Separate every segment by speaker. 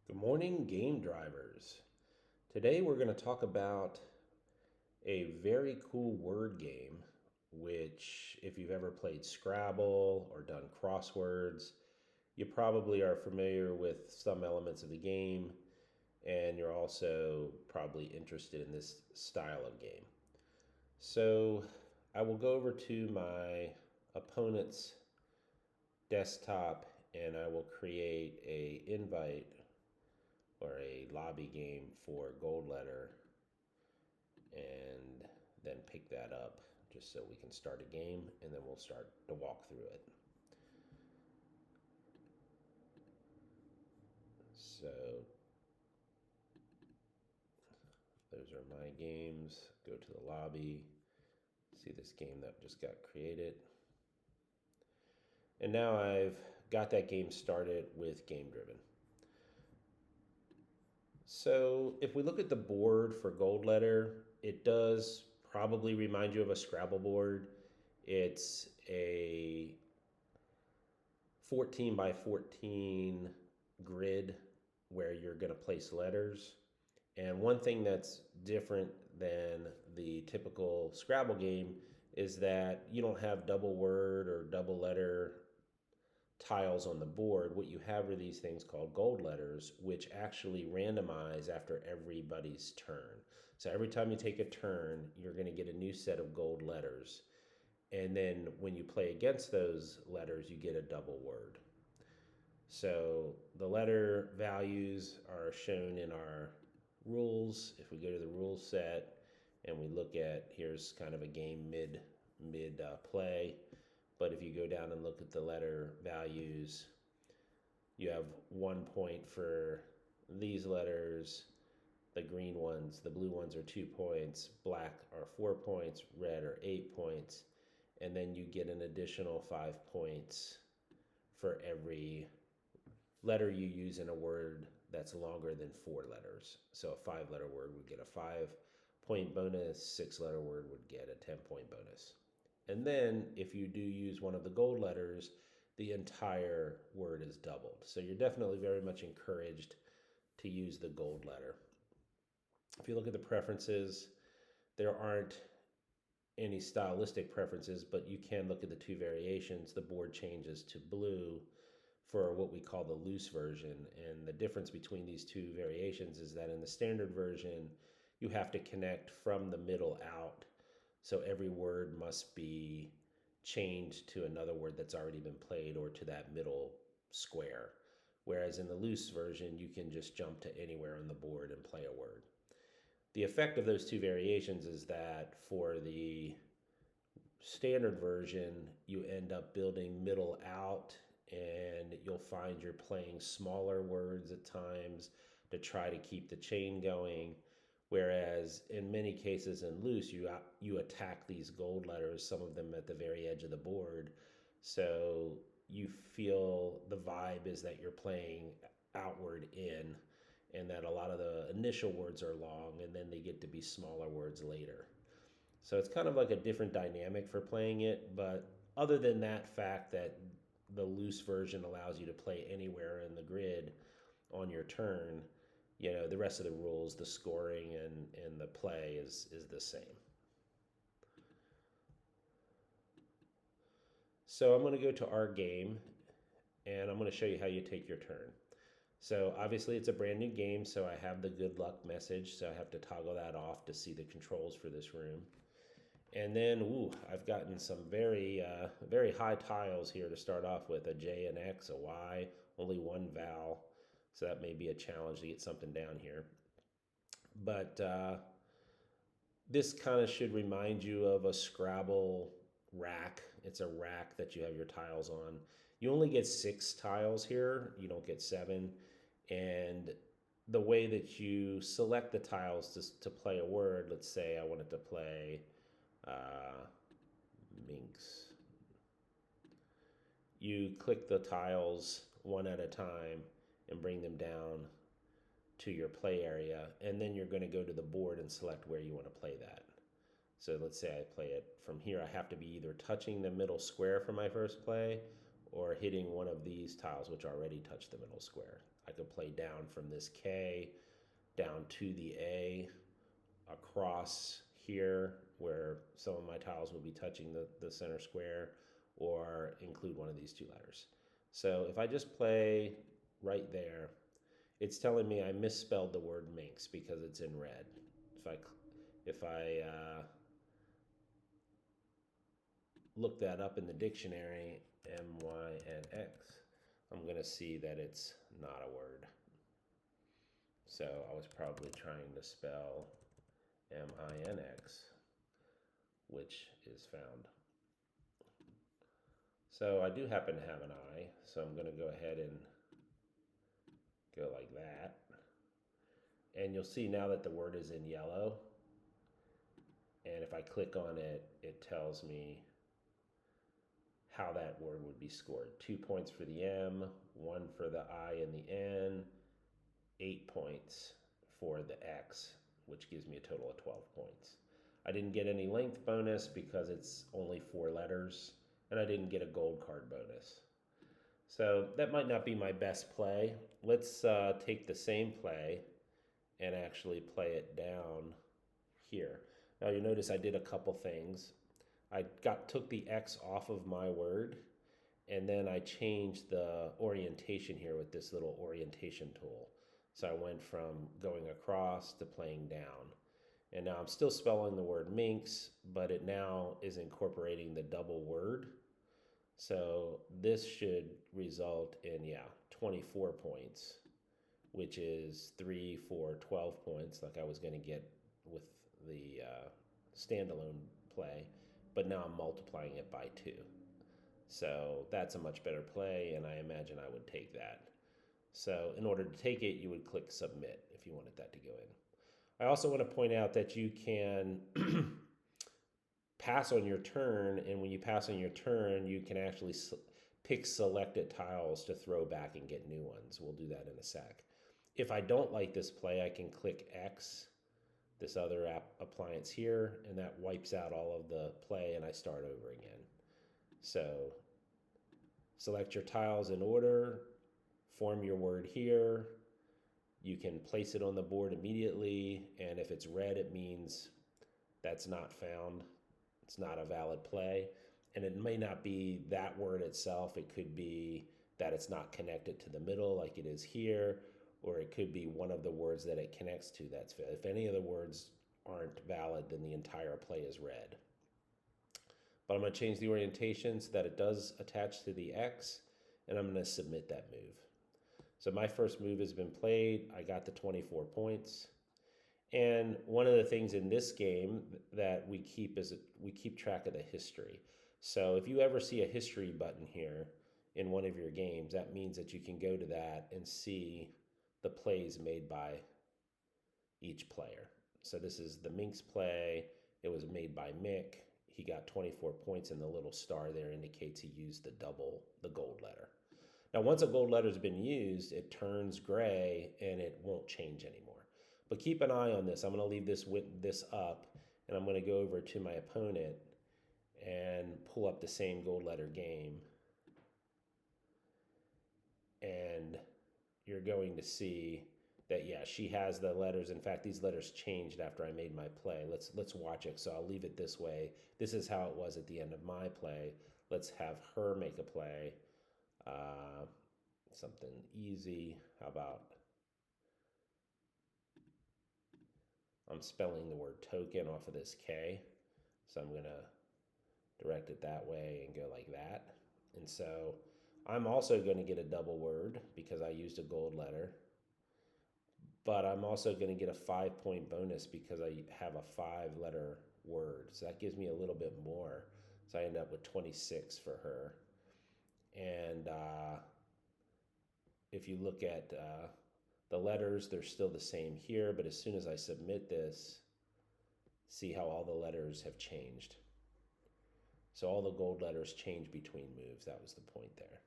Speaker 1: Good morning, game drivers. Today we're going to talk about a very cool word game, which, if you've ever played Scrabble or done crosswords, you probably are familiar with some elements of the game, and you're also probably interested in this style of game. So I will go over to my opponent's desktop and I will create a invite or a lobby game for Gold Letter and then pick that up just so we can start a game and then we'll start to walk through it. So those are my games. Go to the lobby, see this game that just got created. And now I've got that game started with Game Driven. So if we look at the board for Gold Letter, it does probably remind you of a Scrabble board. It's a 14 by 14 grid where you're going to place letters. And one thing that's different than the typical Scrabble game is that you don't have double word or double letter tiles on the board. What you have are these things called gold letters, which actually randomize after everybody's turn. So every time you take a turn, you're going to get a new set of gold letters. And then when you play against those letters, you get a double word. So the letter values are shown in our rules. If we go to the rule set and we look at, here's kind of a game mid play. But if you go down and look at the letter values, you have 1 point for these letters. The green ones, the blue ones are 2 points, black are 4 points, red are 8 points, and then you get an additional 5 points for every letter you use in a word that's longer than 4 letters. So a 5-letter word would get a 5-point bonus, 6-letter word would get a 10-point bonus. And then if you do use one of the gold letters, the entire word is doubled. So you're definitely very much encouraged to use the gold letter. If you look at the preferences, there aren't any stylistic preferences, but you can look at the two variations. The board changes to blue for what we call the loose version. And the difference between these two variations is that in the standard version, you have to connect from the middle out. So every word must be chained to another word that's already been played or to that middle square. Whereas in the loose version, you can just jump to anywhere on the board and play a word. The effect of those two variations is that for the standard version, you end up building middle out, and you'll find you're playing smaller words at times to try to keep the chain going. Whereas in many cases in loose, you attack these gold letters, some of them at the very edge of the board. So you feel the vibe is that you're playing outward in, and that a lot of the initial words are long, and then they get to be smaller words later. So it's kind of like a different dynamic for playing it. But other than that fact that the loose version allows you to play anywhere in the grid on your turn, the rest of the rules, the scoring and the play is the same. So I'm going to go to our game and I'm going to show you how you take your turn. So obviously it's a brand new game, so I have the good luck message, so I have to toggle that off to see the controls for this room. And then, I've gotten some very high tiles here to start off with, a J, an X, a Y, only one vowel. So that may be a challenge to get something down here. But this kind of should remind you of a Scrabble rack. It's a rack that you have your tiles on. You only get 6 tiles here, you don't get 7. And the way that you select the tiles to play a word, let's say I wanted to play minx. You click the tiles one at a time and bring them down to your play area, and then you're going to go to the board and select where you want to play that. So let's say I play it from here. I have to be either touching the middle square for my first play or hitting one of these tiles which already touch the middle square. I could play down from this K down to the A, across here where some of my tiles will be touching the center square, or include one of these two letters. So if I just play right there, it's telling me I misspelled the word minx because it's in red. If I look that up in the dictionary, M-Y-N-X, I'm going to see that it's not a word. So I was probably trying to spell M-I-N-X, which is found. So I do happen to have an I, so I'm going to go ahead and go like that. And you'll see now that the word is in yellow. And if I click on it, it tells me how that word would be scored. 2 points for the M, 1 for the I and the N, 8 points for the X, which gives me a total of 12 points. I didn't get any length bonus because it's only 4 letters, and I didn't get a gold card bonus. So that might not be my best play. Let's take the same play and actually play it down here. Now you notice I did a couple things. I took the X off of my word, and then I changed the orientation here with this little orientation tool. So I went from going across to playing down. And now I'm still spelling the word minx, but it now is incorporating the double word. So this should result in, 24 points, which is 3, 4, 12 points like I was going to get with the standalone play. But now I'm multiplying it by 2. So that's a much better play, and I imagine I would take that. So in order to take it, you would click submit if you wanted that to go in. I also want to point out that you can pass on your turn, and when you pass on your turn, you can actually pick selected tiles to throw back and get new ones. We'll do that in a sec. If I don't like this play, I can click X, this other appliance here, and that wipes out all of the play, and I start over again. So select your tiles in order, form your word here. You can place it on the board immediately, and if it's red, it means that's not found. It's not a valid play. And it may not be that word itself. It could be that it's not connected to the middle like it is here, or it could be one of the words that it connects to that's valid. If any of the words aren't valid, then the entire play is red. But I'm going to change the orientation so that it does attach to the X, and I'm going to submit that move. So my first move has been played. I got the 24 points. And one of the things in this game that we keep is we keep track of the history. So if you ever see a history button here in one of your games, that means that you can go to that and see the plays made by each player. So this is the minx play. It was made by Mick. He got 24 points, and the little star there indicates he used the gold letter. Now, once a gold letter has been used, it turns gray and it won't change anymore. But keep an eye on this. I'm going to leave this up, and I'm going to go over to my opponent and pull up the same gold letter game. And you're going to see that, she has the letters. In fact, these letters changed after I made my play. Let's watch it. So I'll leave it this way. This is how it was at the end of my play. Let's have her make a play. Something easy. How about I'm spelling the word token off of this K. So I'm going to direct it that way and go like that. And so I'm also going to get a double word because I used a gold letter. But I'm also going to get a 5-point bonus because I have a 5-letter word. So that gives me a little bit more. So I end up with 26 for her. And if you look at the letters, they're still the same here. But as soon as I submit this, see how all the letters have changed. So all the gold letters change between moves. That was the point there.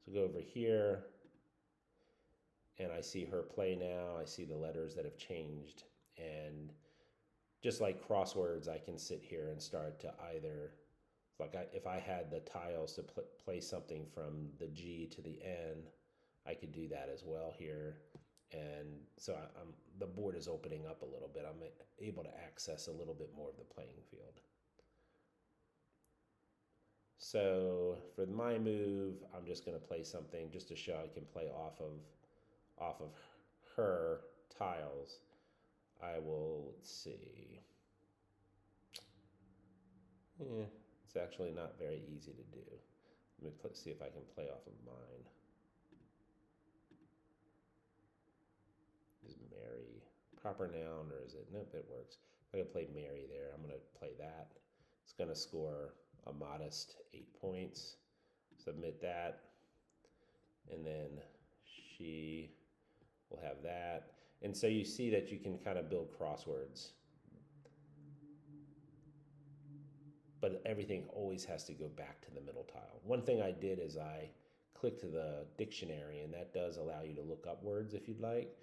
Speaker 1: So go over here. And I see her play now. I see the letters that have changed. And just like crosswords, I can sit here and start to either, if I had the tiles to play something from the G to the N, I could do that as well here. And so the board is opening up a little bit. I'm able to access a little bit more of the playing field. So for my move, I'm just going to play something just to show I can play off of her tiles. I will, let's see. Yeah, it's actually not very easy to do. Let me see if I can play off of mine. Is Mary proper noun, or is it? Nope, it works. I'm gonna play Mary there. I'm gonna play that. It's gonna score a modest 8 points. Submit that, and then she will have that. And so you see that you can kind of build crosswords, but everything always has to go back to the middle tile. One thing I did is I clicked the dictionary, and that does allow you to look up words if you'd like.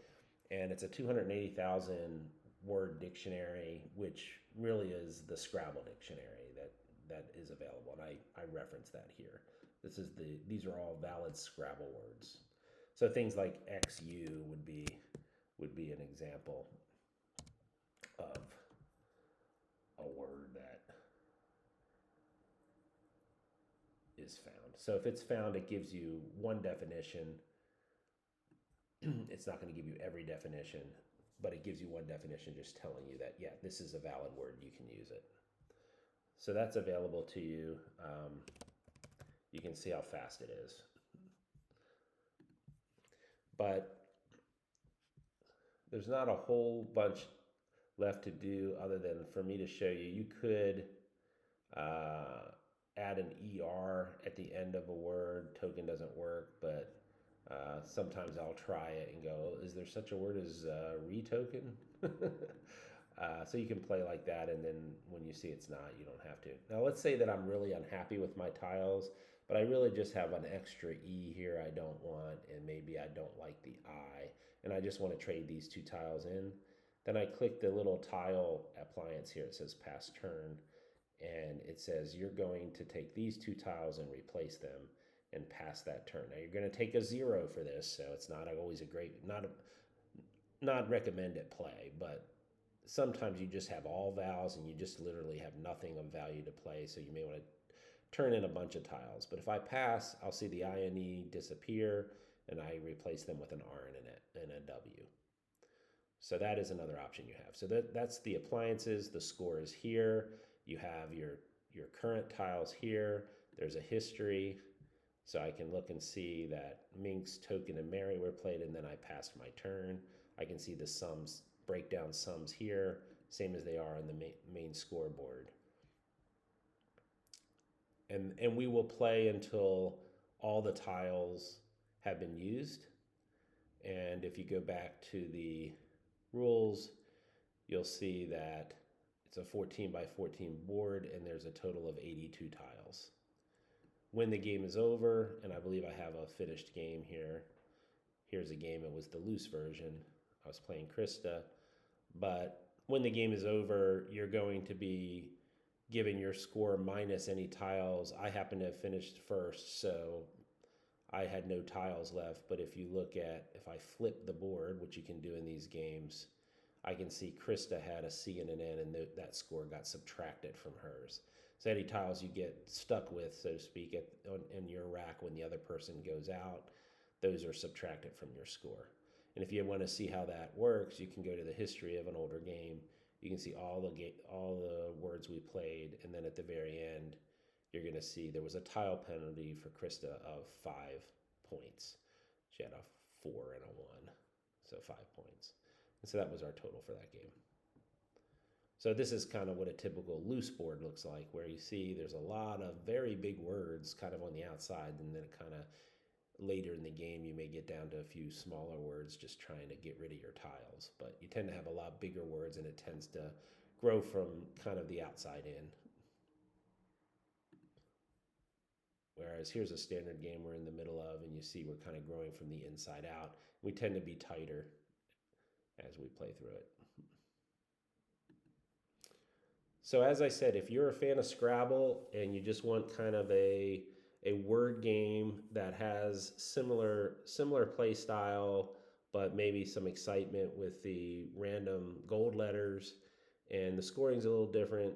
Speaker 1: And it's a 280,000 word dictionary, which really is the Scrabble dictionary that is available. And I reference that here. These are all valid Scrabble words. So things like XU would be an example of a word that is found. So if it's found, it gives you one definition. It's not going to give you every definition, but it gives you one definition just telling you that, yeah, this is a valid word, you can use it. So that's available to you. You can see how fast it is. But there's not a whole bunch left to do other than for me to show you. You could add an ER at the end of a word. Token doesn't work, but sometimes I'll try it and go, is there such a word as retoken? So you can play like that, and then when you see it's not, you don't have to. Now let's say that I'm really unhappy with my tiles, but I really just have an extra E here I don't want, and maybe I don't like the I, and I just want to trade these two tiles in. Then I click the little tile appliance here. It says pass turn, and it says you're going to take these two tiles and replace them and pass that turn. Now you're going to take a 0 for this, so it's not always a great, not recommended play, but sometimes you just have all vowels and you just literally have nothing of value to play, so you may want to turn in a bunch of tiles. But if I pass, I'll see the INE disappear, and I replace them with an R and a W. So that is another option you have. So that's the appliances. The score is here. You have your current tiles here. There's a history. So I can look and see that Minx, Token, and Mary were played, and then I passed my turn. I can see the sums, breakdown sums here, same as they are on the main scoreboard. And we will play until all the tiles have been used. And if you go back to the rules, you'll see that it's a 14 by 14 board, and there's a total of 82 tiles. When the game is over, and I believe I have a finished game here. Here's a game, it was the loose version. I was playing Krista. But when the game is over, you're going to be given your score minus any tiles. I happen to have finished first, so I had no tiles left. But if you look at, if I flip the board, which you can do in these games, I can see Krista had a C and an N, and that score got subtracted from hers. So any tiles you get stuck with, so to speak, in your rack when the other person goes out, those are subtracted from your score. And if you want to see how that works, you can go to the history of an older game. You can see all the words we played, and then at the very end, you're going to see there was a tile penalty for Krista of 5 points. She had a 4 and a 1, so 5 points. And so that was our total for that game. So this is kind of what a typical loose board looks like, where you see there's a lot of very big words kind of on the outside, and then it kind of later in the game you may get down to a few smaller words just trying to get rid of your tiles. But you tend to have a lot bigger words, and it tends to grow from kind of the outside in. Whereas here's a standard game we're in the middle of, and you see we're kind of growing from the inside out. We tend to be tighter as we play through it. So as I said, if you're a fan of Scrabble and you just want kind of a a word game that has similar play style, but maybe some excitement with the random gold letters, and the scoring's a little different.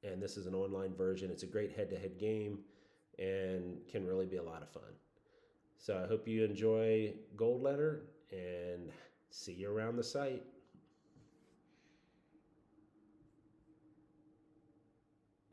Speaker 1: And this is an online version. It's a great head-to-head game, and can really be a lot of fun. So I hope you enjoy Gold Letter, and see you around the site.